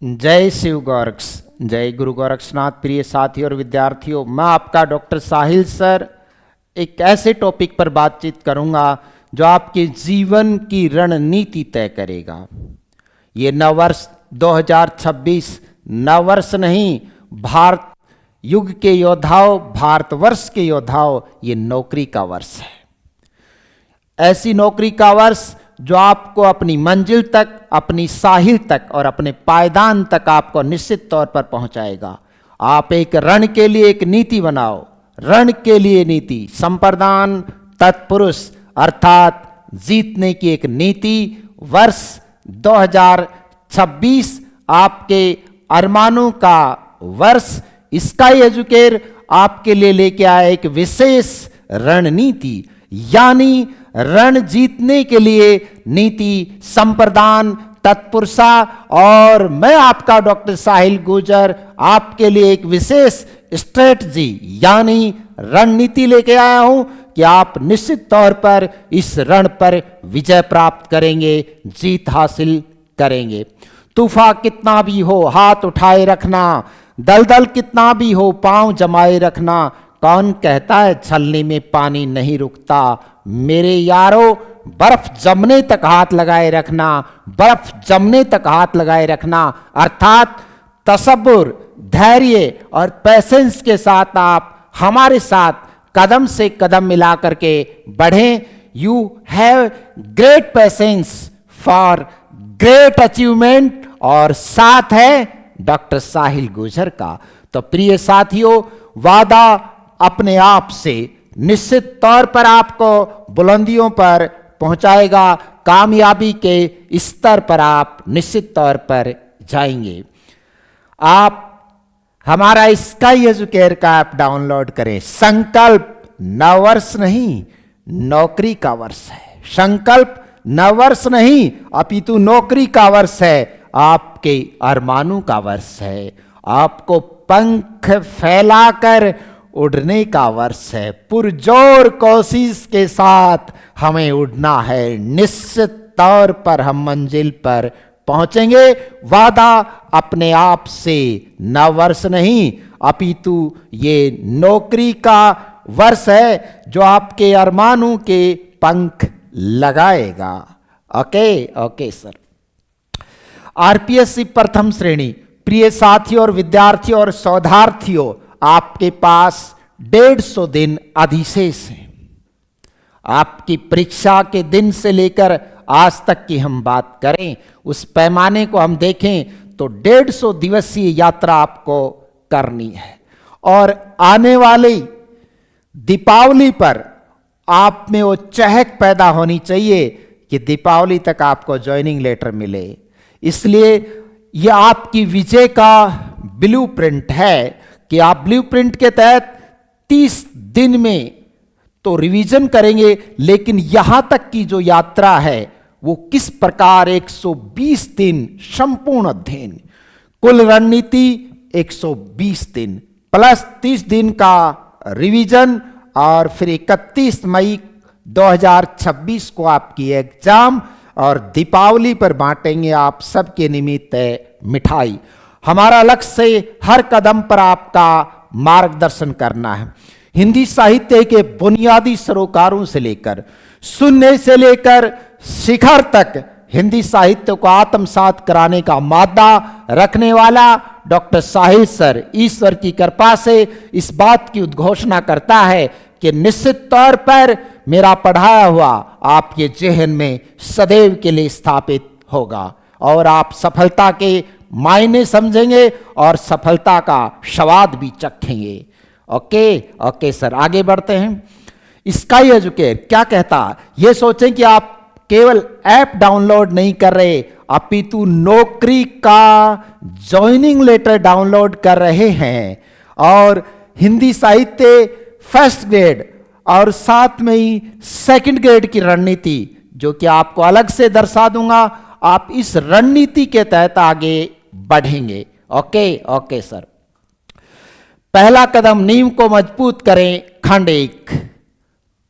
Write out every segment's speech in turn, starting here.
जय शिव गोरक्ष, जय गुरु गोरक्षनाथ। प्रिय साथियों और विद्यार्थियों, मैं आपका डॉक्टर साहिल सर एक ऐसे टॉपिक पर बातचीत करूंगा जो आपके जीवन की रणनीति तय करेगा। ये नववर्ष 2026 नववर्ष नहीं, भारत युग के योद्धाओं, भारतवर्ष के योद्धाओं, ये नौकरी का वर्ष है। ऐसी नौकरी का वर्ष जो आपको अपनी मंजिल तक, अपनी साहिल तक और अपने पायदान तक आपको निश्चित तौर पर पहुंचाएगा। आप एक रण के लिए एक नीति बनाओ, रण के लिए नीति, संप्रदान तत्पुरुष अर्थात जीतने की एक नीति। वर्ष 2026 आपके अरमानों का वर्ष। स्काई एजुकेटर आपके लिए लेके आया एक विशेष रणनीति, यानी रण जीतने के लिए नीति, संप्रदान तत्पुरुषा। और मैं आपका डॉक्टर साहिल गुर्जर आपके लिए एक विशेष स्ट्रेटजी यानी रणनीति लेके आया हूं कि आप निश्चित तौर पर इस रण पर विजय प्राप्त करेंगे, जीत हासिल करेंगे। तूफान कितना भी हो हाथ उठाए रखना, दलदल कितना भी हो पांव जमाए रखना। कौन कहता है छलनी में पानी नहीं रुकता? मेरे यारो, बर्फ जमने तक हाथ लगाए रखना, बर्फ जमने तक हाथ लगाए रखना। अर्थात तसब्बुर, धैर्य और पेशेंस के साथ आप हमारे साथ कदम से कदम मिला करके बढ़ें। You have great patience for great achievement. और साथ है डॉक्टर साहिल गुर्जर का। तो प्रिय साथियों, वादा अपने आप से निश्चित तौर पर आपको बुलंदियों पर पहुंचाएगा, कामयाबी के स्तर पर आप निश्चित तौर पर जाएंगे। आप हमारा स्काई एजुकेटर का ऐप डाउनलोड करें। संकल्प नववर्ष नहीं, नौकरी का वर्ष है। संकल्प नववर्ष नहीं अपितु नौकरी का वर्ष है, आपके अरमानों का वर्ष है। आपको पंख फैलाकर उड़ने का वर्ष है। पुरजोर कोशिश के साथ हमें उड़ना है। निश्चित तौर पर हम मंजिल पर पहुंचेंगे। वादा अपने आप से नववर्ष नहीं अपितु ये नौकरी का वर्ष है जो आपके अरमानों के पंख लगाएगा। Okay sir. आरपीएससी प्रथम श्रेणी प्रिय साथियों और विद्यार्थियों और शोधार्थियों, आपके पास 150 दिन अधिशेष हैं। आपकी परीक्षा के दिन से लेकर आज तक की हम बात करें, उस पैमाने को हम देखें तो 150 दिवसीय यात्रा आपको करनी है। और आने वाली दीपावली पर आप में वो चहक पैदा होनी चाहिए कि दीपावली तक आपको ज्वाइनिंग लेटर मिले। इसलिए यह आपकी विजय का ब्लूप्रिंट है कि आप ब्लूप्रिंट के तहत 30 दिन में तो रिवीजन करेंगे, लेकिन यहां तक की जो यात्रा है वो किस प्रकार 120 दिन संपूर्ण अध्ययन, कुल रणनीति 120 दिन प्लस 30 दिन का रिवीजन, और फिर 31 मई 2026 को आपकी एग्जाम, और दीपावली पर बांटेंगे आप सबके निमित्त मिठाई। हमारा लक्ष्य हर कदम पर आपका मार्गदर्शन करना है। हिंदी साहित्य के बुनियादी सरोकारों से लेकर शून्य से लेकर शिखर तक हिंदी साहित्य को आत्मसात कराने का मादा रखने वाला डॉक्टर साहिल सर ईश्वर की कृपा से इस बात की उद्घोषणा करता है कि निश्चित तौर पर मेरा पढ़ाया हुआ आपके जेहन में सदैव के लिए स्थापित होगा और आप सफलता के मायने समझेंगे और सफलता का स्वाद भी चखेंगे। ओके सर, आगे बढ़ते हैं। स्काई एजुकेटर क्या कहता, ये सोचें कि आप केवल ऐप डाउनलोड नहीं कर रहे अपितु नौकरी का ज्वाइनिंग लेटर डाउनलोड कर रहे हैं। और हिंदी साहित्य फर्स्ट ग्रेड और साथ में ही सेकंड ग्रेड की रणनीति जो कि आपको अलग से दर्शा दूंगा, आप इस रणनीति के तहत आगे बढ़ेंगे। Okay sir. पहला कदम, नींव को मजबूत करें। खंड 1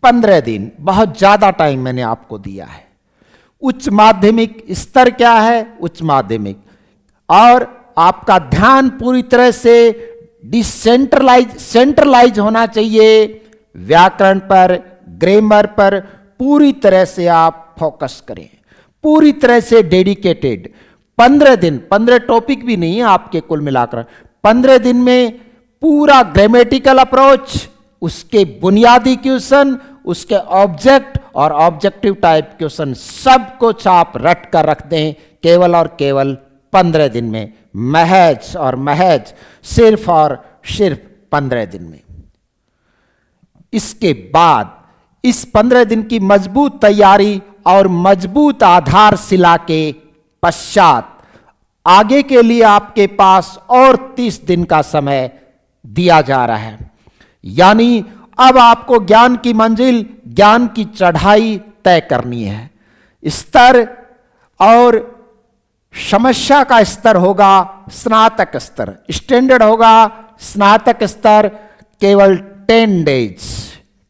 15 दिन, बहुत ज्यादा टाइम मैंने आपको दिया है। उच्च माध्यमिक स्तर क्या है? उच्च माध्यमिक और आपका ध्यान पूरी तरह से सेंट्रलाइज होना चाहिए। व्याकरण पर, ग्रामर पर पूरी तरह से आप फोकस करें, पूरी तरह से डेडिकेटेड। 15 दिन, 15 टॉपिक भी नहीं है आपके कुल मिलाकर, 15 दिन में पूरा ग्रामेटिकल अप्रोच, उसके बुनियादी क्वेश्चन, उसके ऑब्जेक्ट और ऑब्जेक्टिव टाइप क्वेश्चन, सब कुछ आप रट कर रख दें केवल और केवल 15 दिन में, महज और महज सिर्फ और सिर्फ 15 दिन में। इसके बाद इस 15 दिन की मजबूत तैयारी और मजबूत आधारशिला के पश्चात आगे के लिए आपके पास और 30 दिन का समय दिया जा रहा है। यानी अब आपको ज्ञान की मंजिल, ज्ञान की चढ़ाई तय करनी है। स्तर और समस्या का स्तर होगा स्नातक स्तर, स्टैंडर्ड होगा स्नातक स्तर, केवल 10 डेज।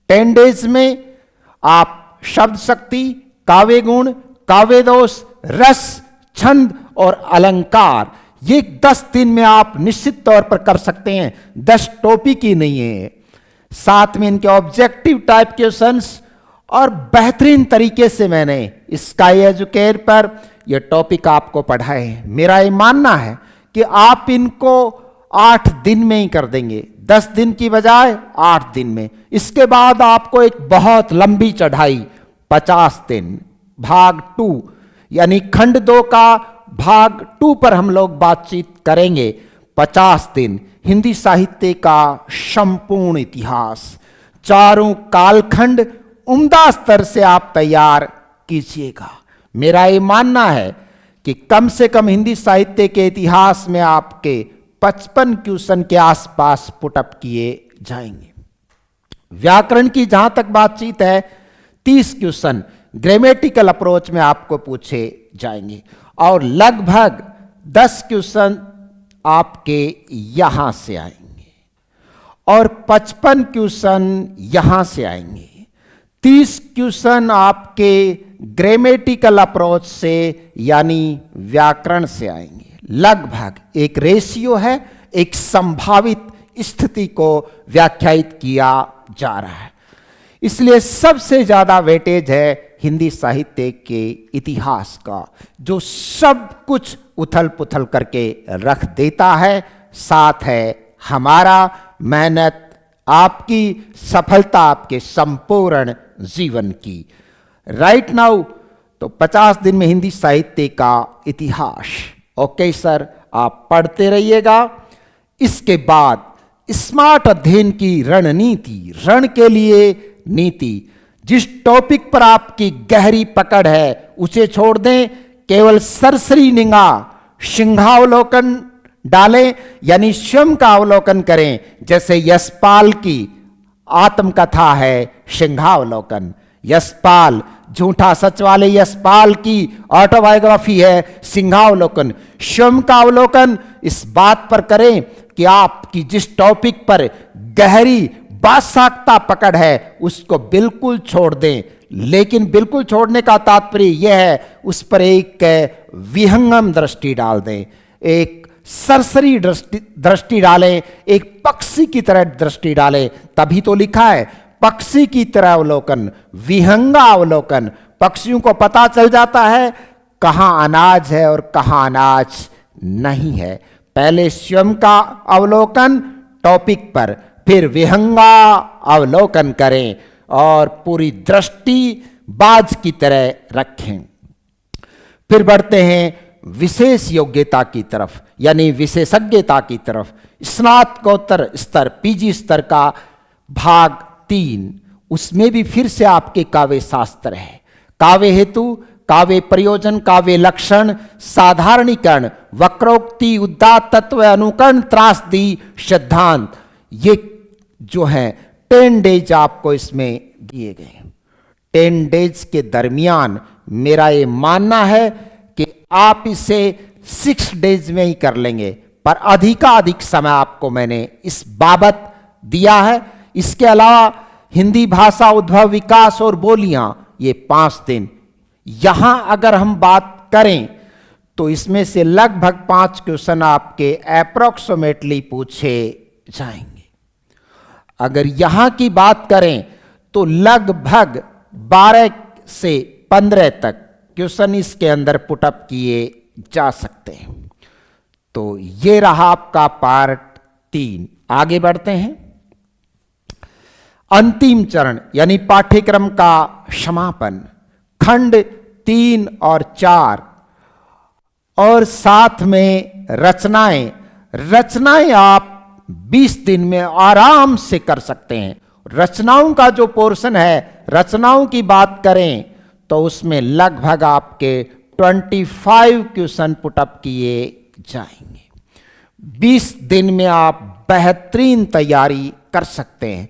10 डेज में आप शब्द शक्ति, काव्य गुण, काव्य दोष, रस, छंद और अलंकार, ये 10 दिन में आप निश्चित तौर पर कर सकते हैं। 10 टॉपिक ही नहीं है, साथ में इनके ऑब्जेक्टिव टाइप क्वेश्चंस, और बेहतरीन तरीके से मैंने स्काई एजुकेट पर यह टॉपिक आपको पढ़ाए हैं। मेरा ये मानना है कि आप इनको 8 दिन में ही कर देंगे, 10 दिन की बजाय 8 दिन में। इसके बाद आपको एक बहुत लंबी चढ़ाई 50 दिन, भाग 2 यानी खंड 2 का भाग 2 पर हम लोग बातचीत करेंगे। 50 दिन हिंदी साहित्य का संपूर्ण इतिहास, चारों कालखंड उम्दा स्तर से आप तैयार कीजिएगा। मेरा ये मानना है कि कम से कम हिंदी साहित्य के इतिहास में आपके 55 क्वेश्चन के आसपास पुटअप किए जाएंगे। व्याकरण की जहां तक बातचीत है, 30 क्वेश्चन ग्रामेटिकल अप्रोच में आपको पूछे जाएंगे, और लगभग 10 क्वेश्चन आपके यहां से आएंगे और 55 क्वेश्चन यहां से आएंगे। 30 क्वेश्चन आपके ग्रामेटिकल अप्रोच से यानी व्याकरण से आएंगे। लगभग एक रेशियो है, एक संभावित स्थिति को व्याख्यायित किया जा रहा है। इसलिए सबसे ज्यादा वेटेज है हिंदी साहित्य के इतिहास का, जो सब कुछ उथल पुथल करके रख देता है। साथ है हमारा मेहनत, आपकी सफलता, आपके संपूर्ण जीवन की। राइट नाउ तो 50 दिन में हिंदी साहित्य का इतिहास। ओके सर, आप पढ़ते रहिएगा। इसके बाद स्मार्ट अध्ययन की रणनीति, रण के लिए नीति। जिस टॉपिक पर आपकी गहरी पकड़ है उसे छोड़ दें, केवल सरसरी निगाह, सिंहावलोकन डालें, यानी स्वयं का अवलोकन करें। जैसे यशपाल की आत्मकथा है सिंहावलोकन, यशपाल झूठा सच वाले यशपाल की ऑटोबायोग्राफी है सिंहावलोकन। स्वयं का अवलोकन इस बात पर करें कि आपकी जिस टॉपिक पर गहरी बासाख्ता पकड़ है उसको बिल्कुल छोड़ दें। लेकिन बिल्कुल छोड़ने का तात्पर्य यह है उस पर एक विहंगम दृष्टि डाल दें, एक सरसरी दृष्टि डालें, एक पक्षी की तरह दृष्टि डालें। तभी तो लिखा है पक्षी की तरह अवलोकन, विहंगा अवलोकन। पक्षियों को पता चल जाता है कहां अनाज है और कहां अनाज नहीं है। पहले स्वयं का अवलोकन टॉपिक पर, फिर विहंगा अवलोकन करें और पूरी दृष्टि बाज की तरह रखें। फिर बढ़ते हैं विशेष योग्यता की तरफ, यानी विशेषज्ञता की तरफ। स्नातकोत्तर स्तर, पीजी स्तर का भाग 3, उसमें भी फिर से आपके काव्य शास्त्र है। काव्य हेतु, काव्य प्रयोजन, काव्य लक्षण, साधारणीकरण, वक्रोक्ति, उदात्त तत्व, अनुकरण, त्रासदी, सिद्धांत, ये जो है 10 डेज आपको इसमें दिए गए। 10 डेज के दरमियान मेरा ये मानना है कि आप इसे 6 डेज में ही कर लेंगे, पर अधिकाधिक समय आपको मैंने इस बाबत दिया है। इसके अलावा हिंदी भाषा उद्भव, विकास और बोलियां, ये 5 दिन। यहां अगर हम बात करें तो इसमें से लगभग 5 क्वेश्चन आपके अप्रोक्सीमेटली पूछे जाएंगे। अगर यहां की बात करें तो लगभग 12 से 15 तक क्वेश्चन इसके अंदर पुटअप किए जा सकते हैं। तो ये रहा आपका पार्ट 3। आगे बढ़ते हैं। अंतिम चरण यानी पाठ्यक्रम का समापन, खंड 3 और 4 और साथ में रचनाएं। रचनाएं आप 20 दिन में आराम से कर सकते हैं। रचनाओं का जो पोर्शन है, रचनाओं की बात करें तो उसमें लगभग आपके 25 क्वेश्चन पुटअप किए जाएंगे। 20 दिन में आप बेहतरीन तैयारी कर सकते हैं।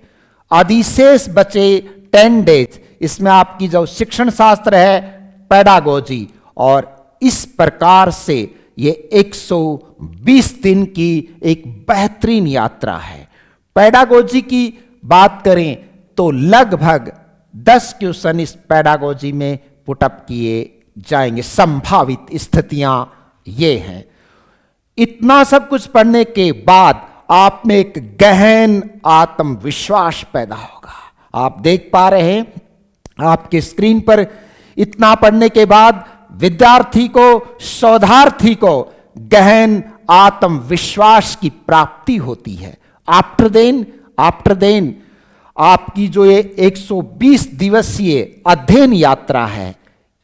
अधिशेष बचे 10 डेज, इसमें आपकी जो शिक्षण शास्त्र है, पेडागोजी, और इस प्रकार से ये 120 दिन की एक बेहतरीन यात्रा है। पेडागोजी की बात करें तो लगभग 10 क्वेश्चन इस पेडागोजी में पुटअप किए जाएंगे। संभावित स्थितियां ये हैं। इतना सब कुछ पढ़ने के बाद आप में एक गहन आत्मविश्वास पैदा होगा। आप देख पा रहे हैं आपके स्क्रीन पर, इतना पढ़ने के बाद विद्यार्थी को, शोधार्थी को गहन आत्मविश्वास की प्राप्ति होती है। आफ्टर देन आपकी जो ये 120 दिवसीय अध्ययन यात्रा है,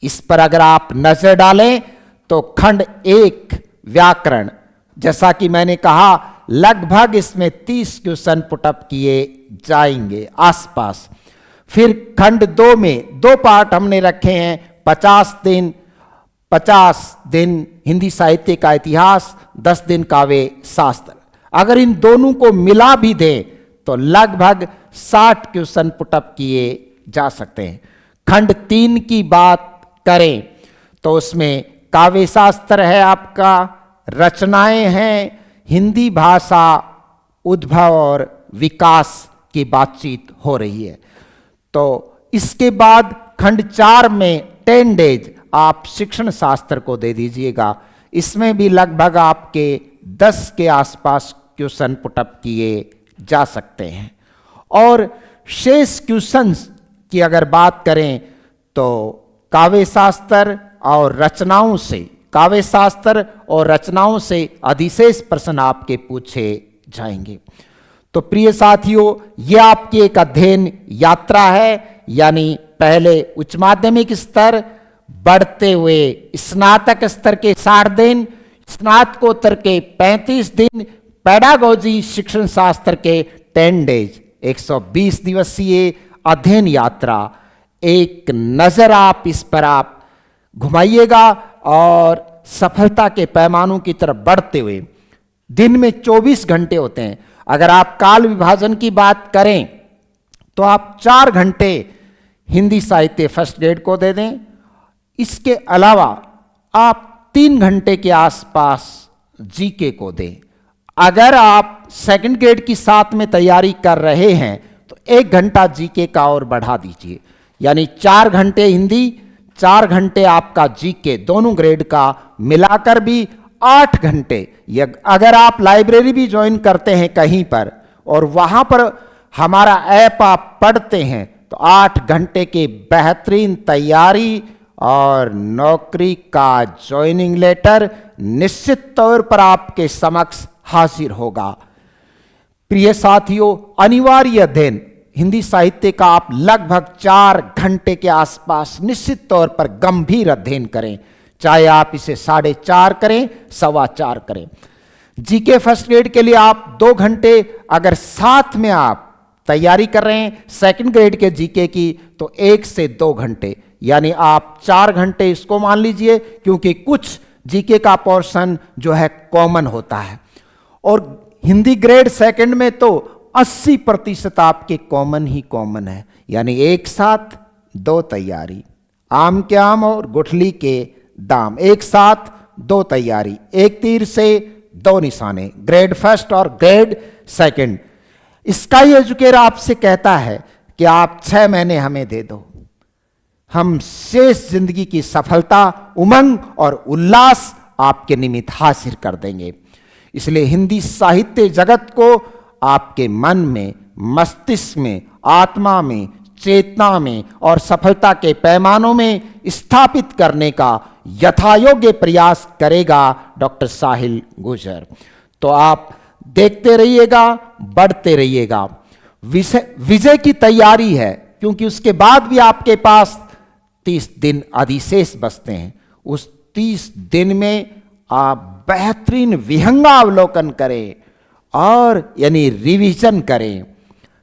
इस पर अगर आप नजर डालें तो खंड 1 व्याकरण, जैसा कि मैंने कहा, लगभग इसमें 30 क्वेश्चन पुटअप किए जाएंगे आसपास। फिर खंड 2 में 2 पार्ट हमने रखे हैं। 50 दिन हिंदी साहित्य का इतिहास, 10 दिन काव्य शास्त्र। अगर इन दोनों को मिला भी दें तो लगभग 60 क्वेश्चन पुटअप किए जा सकते हैं। खंड 3 की बात करें तो उसमें काव्य शास्त्र है आपका, रचनाएं हैं, हिंदी भाषा उद्भव और विकास की बातचीत हो रही है। तो इसके बाद खंड 4 में 10 डेज आप शिक्षण शास्त्र को दे दीजिएगा। इसमें भी लगभग आपके 10 के आसपास क्वेश्चन पुटअप किए जा सकते हैं। और शेष क्वेश्चंस की अगर बात करें तो काव्य शास्त्र और रचनाओं से अधिशेष प्रश्न आपके पूछे जाएंगे। तो प्रिय साथियों, ये आपकी एक अध्ययन यात्रा है, यानी पहले उच्च माध्यमिक स्तर, बढ़ते हुए स्नातक स्तर के 60 दिन, स्नातकोत्तर के 35 दिन, पेडागोजी शिक्षण शास्त्र के 10 डेज, 120 दिवसीय अध्ययन यात्रा। एक नजर आप इस पर आप घुमाइएगा और सफलता के पैमानों की तरफ बढ़ते हुए, दिन में 24 घंटे होते हैं। अगर आप काल विभाजन की बात करें तो आप 4 घंटे हिंदी साहित्य फर्स्ट ग्रेड को दे दें। इसके अलावा आप 3 घंटे के आसपास जीके को दें। अगर आप सेकंड ग्रेड की साथ में तैयारी कर रहे हैं तो 1 घंटा जीके का और बढ़ा दीजिए, यानी 4 घंटे हिंदी, 4 घंटे आपका जीके, दोनों ग्रेड का मिलाकर भी 8 घंटे। अगर आप लाइब्रेरी भी ज्वाइन करते हैं कहीं पर और वहां पर हमारा ऐप आप पढ़ते हैं तो 8 घंटे की बेहतरीन तैयारी और नौकरी का ज्वाइनिंग लेटर निश्चित तौर पर आपके समक्ष हाजिर होगा। प्रिय साथियों, अनिवार्य अध्ययन हिंदी साहित्य का आप लगभग 4 घंटे के आसपास निश्चित तौर पर गंभीर अध्ययन करें, चाहे आप इसे 4.5 करें, 4.25 करें। जीके फर्स्ट ग्रेड के लिए आप 2 घंटे, अगर साथ में आप तैयारी कर रहे हैं सेकंड ग्रेड के जीके की तो 1 से 2 घंटे, यानी आप 4 घंटे इसको मान लीजिए, क्योंकि कुछ जीके का पोर्शन जो है कॉमन होता है और हिंदी ग्रेड सेकंड में तो 80% आपके कॉमन ही कॉमन है, यानी एक साथ 2 तैयारी। आम के आम और गुठली के दाम, एक साथ 2 तैयारी, एक तीर से 2 निशाने, ग्रेड फर्स्ट और ग्रेड सेकंड। स्काई एजुकेटर आपसे कहता है कि आप 6 महीने हमें दे दो, हम शेष जिंदगी की सफलता, उमंग और उल्लास आपके निमित्त हासिल कर देंगे। इसलिए हिंदी साहित्य जगत को आपके मन में, मस्तिष्क में, आत्मा में, चेतना में और सफलता के पैमानों में स्थापित करने का यथायोग्य प्रयास करेगा डॉक्टर साहिल गुर्जर। तो आप देखते रहिएगा, बढ़ते रहिएगा। विजय की तैयारी है, क्योंकि उसके बाद भी आपके पास 30 दिन अधिशेष बचते हैं। उस 30 दिन में आप बेहतरीन विहंगावलोकन करें और यानी रिवीजन करें।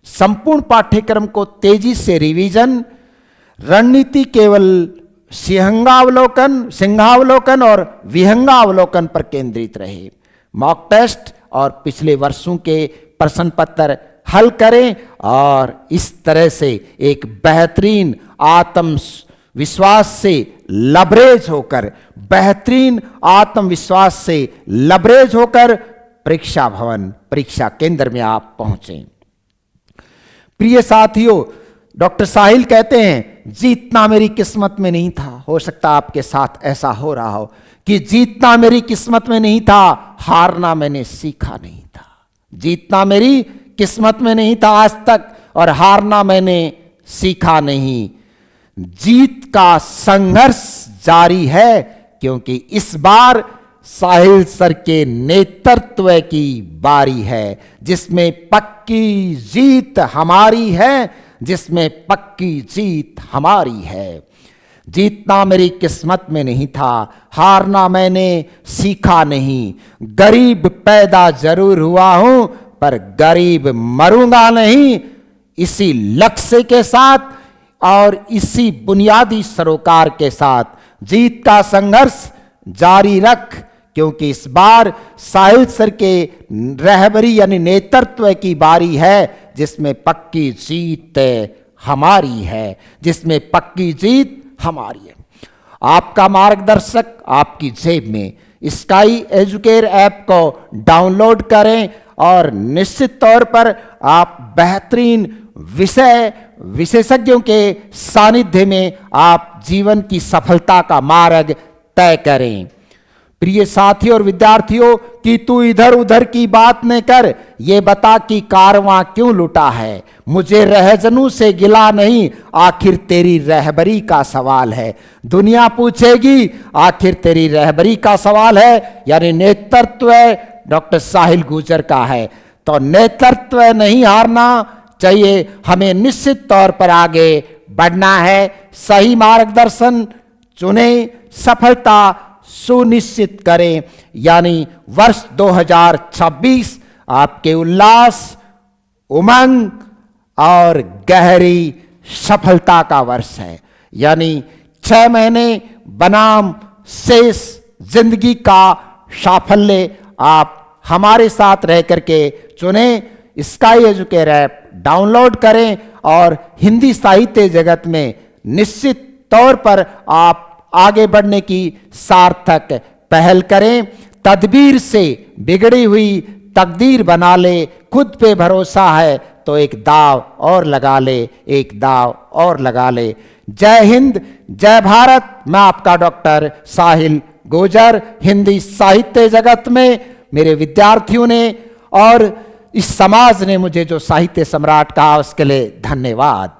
संपूर्ण पाठ्यक्रम को तेजी से रिवीजन, रणनीति केवल सिंहावलोकन और विहंगावलोकन पर केंद्रित रहे। मॉक टेस्ट और पिछले वर्षों के प्रश्न पत्र हल करें और इस तरह से एक बेहतरीन आत्मविश्वास से लबरेज होकर, बेहतरीन आत्मविश्वास से लबरेज होकर परीक्षा भवन, परीक्षा केंद्र में आप पहुंचें। प्रिय साथियों, डॉक्टर साहिल कहते हैं जीतना मेरी किस्मत में नहीं था। हो सकता आपके साथ ऐसा हो रहा हो कि जीतना मेरी किस्मत में नहीं था, हारना मैंने सीखा नहीं था। जीतना मेरी किस्मत में नहीं था आज तक, और हारना मैंने सीखा नहीं। जीत का संघर्ष जारी है, क्योंकि इस बार साहिल सर के नेतृत्व की बारी है, जिसमें पक्की जीत हमारी है, जिसमें पक्की जीत हमारी है। जीतना मेरी किस्मत में नहीं था, हारना मैंने सीखा नहीं। गरीब पैदा जरूर हुआ हूं, पर गरीब मरूंगा नहीं। इसी लक्ष्य के साथ और इसी बुनियादी सरोकार के साथ जीत का संघर्ष जारी रख, क्योंकि इस बार साहिल सर के रहबरी यानी नेतृत्व की बारी है, जिसमें पक्की जीत हमारी है, जिसमें पक्की जीत हमारी है। आपका मार्गदर्शक आपकी जेब में। स्काई एजुकेयर ऐप को डाउनलोड करें और निश्चित तौर पर आप बेहतरीन विशेषज्ञों के सानिध्य में आप जीवन की सफलता का मार्ग तय करें। प्रिय साथियों और विद्यार्थियों, कि तू इधर उधर की बात न कर, ये बता कि कारवां क्यों लुटा है। मुझे रहजनू से गिला नहीं, आखिर तेरी रहबरी का सवाल है। दुनिया पूछेगी, आखिर तेरी रहबरी का सवाल है, यानी नेतृत्व डॉक्टर साहिल गुर्जर का है। तो नेतृत्व नहीं हारना चाहिए, हमें निश्चित तौर पर आगे बढ़ना है। सही मार्गदर्शन चुने, सफलता सुनिश्चित करें। यानी वर्ष 2026 आपके उल्लास, उमंग और गहरी सफलता का वर्ष है। यानी 6 महीने बनाम शेष जिंदगी का साफल्य आप हमारे साथ रह करके चुने। स्काई एजुकेयर ऐप डाउनलोड करें और हिंदी साहित्य जगत में निश्चित तौर पर आप आगे बढ़ने की सार्थक पहल करें। तदबीर से बिगड़ी हुई तकदीर बना ले, खुद पे भरोसा है तो एक दाव और लगा ले, एक दाव और लगा ले। जय हिंद, जय भारत। मैं आपका डॉक्टर साहिल गुर्जर। हिंदी साहित्य जगत में मेरे विद्यार्थियों ने और इस समाज ने मुझे जो साहित्य सम्राट कहा, उसके लिए धन्यवाद।